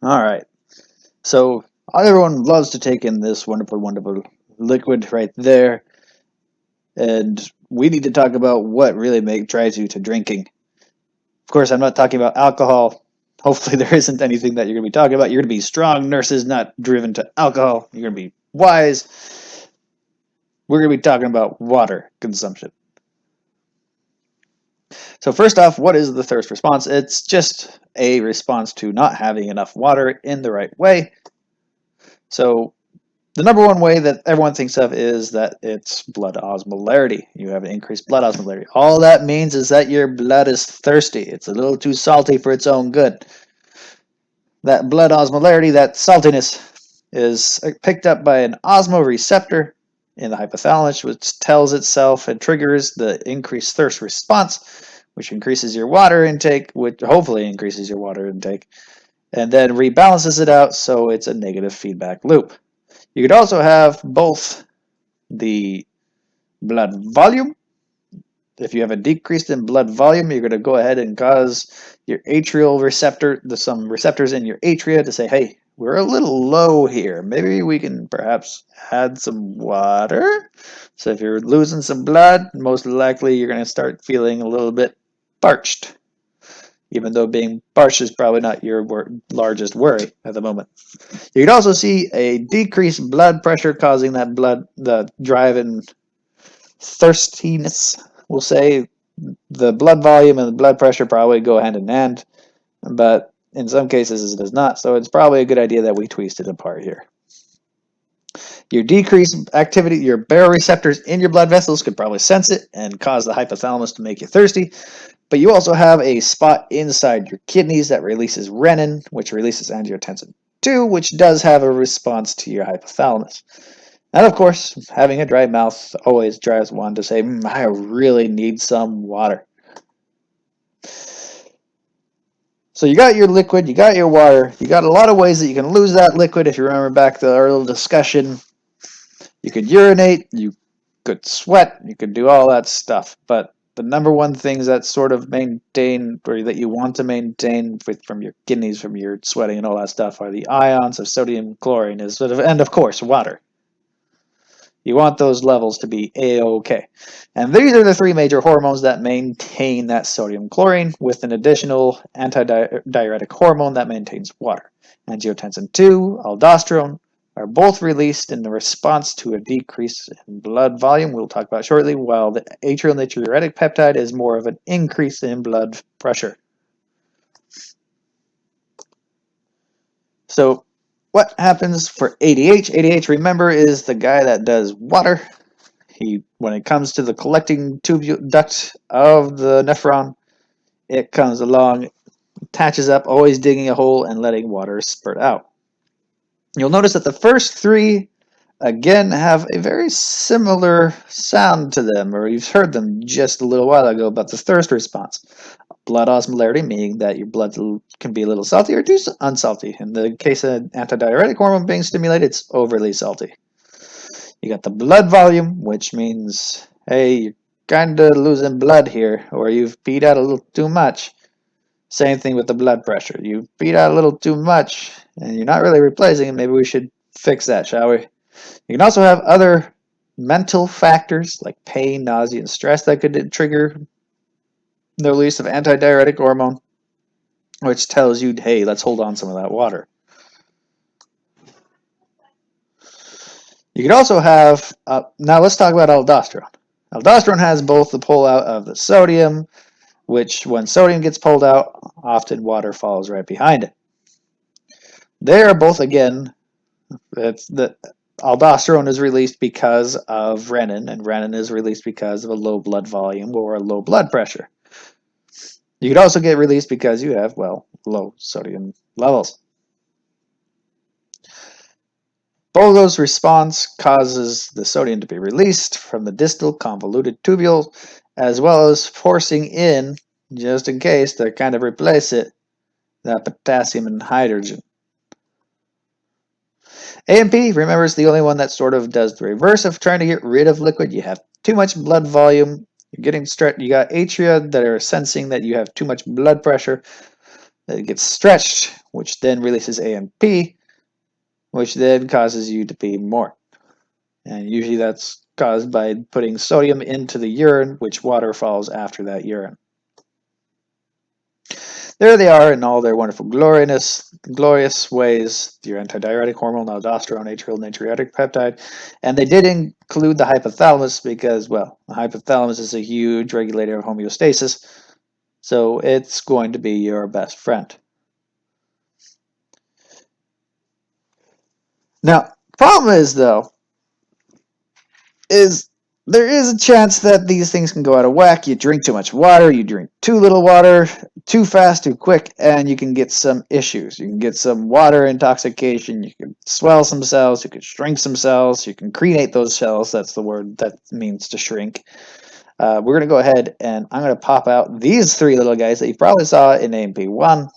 All right. So everyone loves to take in this wonderful, wonderful liquid right there, and we need to talk about what really drives you to drinking. Of course, I'm not talking about alcohol. Hopefully, there isn't anything that you're going to be talking about. You're going to be strong nurses, not driven to alcohol. You're going to be wise. We're going to be talking about water consumption. So first off, what is the thirst response? It's just a response to not having enough water in the right way. So the number one way that everyone thinks of is that it's blood osmolarity. You have an increased blood osmolarity. All that means is that your blood is thirsty. It's a little too salty for its own good. That blood osmolarity, that saltiness, is picked up by an osmoreceptor in the hypothalamus, which tells itself and triggers the increased thirst response, which increases your water intake, which hopefully increases your water intake, and then rebalances it out, so it's a negative feedback loop. You could also have both the blood volume. If you have a decrease in blood volume, you're going to go ahead and cause your atrial receptor, some receptors in your atria to say, hey, we're a little low here. Maybe we can perhaps add some water. So if you're losing some blood, most likely you're going to start feeling a little bit parched, even though being parched is probably not your largest worry at the moment. You can also see a decreased blood pressure causing the drive and thirstiness. We'll say the blood volume and the blood pressure probably go hand in hand, but in some cases it does not. So it's probably a good idea that we twist it apart here. Your decreased activity, your baroreceptors in your blood vessels could probably sense it and cause the hypothalamus to make you thirsty. But you also have a spot inside your kidneys that releases renin, which releases angiotensin 2, which does have a response to your hypothalamus. And of course, having a dry mouth always drives one to say, I really need some water. So you got your liquid, you got your water, you got a lot of ways that you can lose that liquid. If you remember back to our little discussion, you could urinate, you could sweat, you could do all that stuff. But the number one things that sort of maintain, or that you want to maintain from your kidneys, from your sweating and all that stuff, are the ions of sodium, chlorine, and of course water. You want those levels to be A-OK. And these are the three major hormones that maintain that sodium chlorine, with an additional antidiuretic hormone that maintains water. Angiotensin 2, aldosterone, are both released in the response to a decrease in blood volume, we'll talk about shortly, while the atrial natriuretic peptide is more of an increase in blood pressure. So what happens for ADH? ADH, remember, is the guy that does water. When it comes to the collecting duct of the nephron, it comes along, attaches up, always digging a hole and letting water spurt out. You'll notice that the first three, again, have a very similar sound to them, or you've heard them just a little while ago about the thirst response. Blood osmolarity, meaning that your blood can be a little salty or too unsalty. In the case of antidiuretic hormone being stimulated, it's overly salty. You got the blood volume, which means, hey, you're kind of losing blood here, or you've peed out a little too much. Same thing with the blood pressure. You've peed out a little too much, and you're not really replacing it. Maybe we should fix that, shall we? You can also have other mental factors like pain, nausea, and stress that could trigger the release of antidiuretic hormone, which tells you, hey, let's hold on some of that water. You could also have, now let's talk about aldosterone. Aldosterone has both the pull out of the sodium, which when sodium gets pulled out, often water follows right behind it. They are both, again, the aldosterone is released because of renin, and renin is released because of a low blood volume or a low blood pressure. You could also get released because you have, well, low sodium levels. Both of those response causes the sodium to be released from the distal convoluted tubule, as well as forcing in, just in case, to kind of replace it, that potassium and hydrogen. AMP, remember, is the only one that sort of does the reverse of trying to get rid of liquid. You have too much blood volume, you're getting stressed, you got atria that are sensing that you have too much blood pressure, It gets stretched, which then releases AMP, which then causes you to pee more. And usually that's caused by putting sodium into the urine, which water follows after that urine. There they are in all their wonderful glorious ways. Your antidiuretic hormone, aldosterone, atrial natriuretic peptide. And they did include the hypothalamus because, well, the hypothalamus is a huge regulator of homeostasis. So it's going to be your best friend. Now, problem is, though, is there is a chance that these things can go out of whack. You drink too much water, you drink too little water, too fast, too quick, and you can get some issues. You can get some water intoxication, you can swell some cells, you can shrink some cells, you can crenate those cells. That's the word that means to shrink. We're going to go ahead and I'm going to pop out these three little guys that you probably saw in AMP1.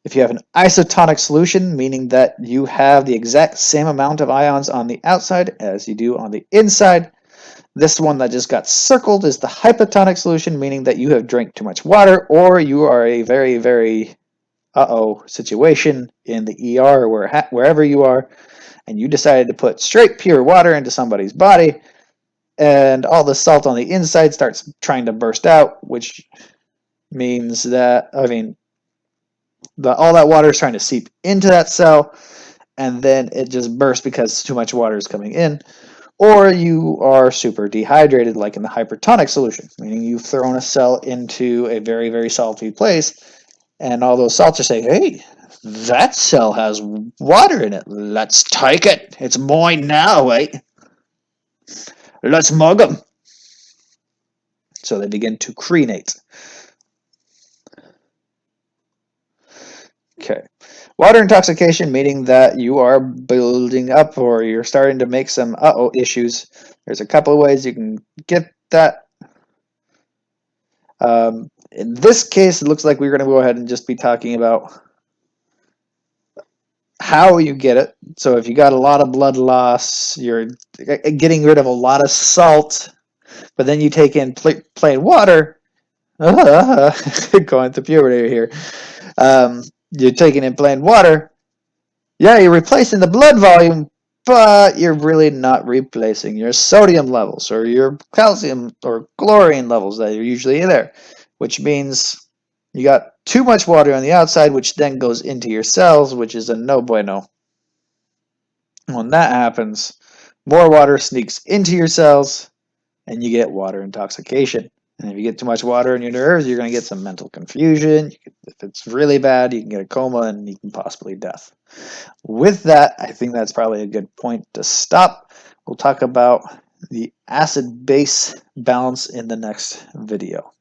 If you have an isotonic solution, meaning that you have the exact same amount of ions on the outside as you do on the inside, this one that just got circled is the hypotonic solution, meaning that you have drank too much water or you are a very, very situation in the ER or wherever you are, and you decided to put straight pure water into somebody's body, and all the salt on the inside starts trying to burst out, which means that, all that water is trying to seep into that cell, and then it just bursts because too much water is coming in. Or you are super dehydrated, like in the hypertonic solution, meaning you've thrown a cell into a very, very salty place, and all those salts are saying, hey, that cell has water in it. Let's take it. It's mine now, right? Let's mug them. So they begin to crenate. Okay. Water intoxication, meaning that you are building up or you're starting to make some issues. There's a couple of ways you can get that. In this case, it looks like we're going to go ahead and just be talking about how you get it. So if you got a lot of blood loss, you're getting rid of a lot of salt, but then you take in plain water. Going through puberty here. You're taking in plain water. Yeah, you're replacing the blood volume, but you're really not replacing your sodium levels or your calcium or chlorine levels that are usually there, which means you got too much water on the outside, which then goes into your cells, which is a no bueno. When that happens, more water sneaks into your cells, and you get water intoxication. And if you get too much water in your nerves, you're going to get some mental confusion. If it's really bad, you can get a coma and you can possibly death. With that, I think that's probably a good point to stop. We'll talk about the acid-base balance in the next video.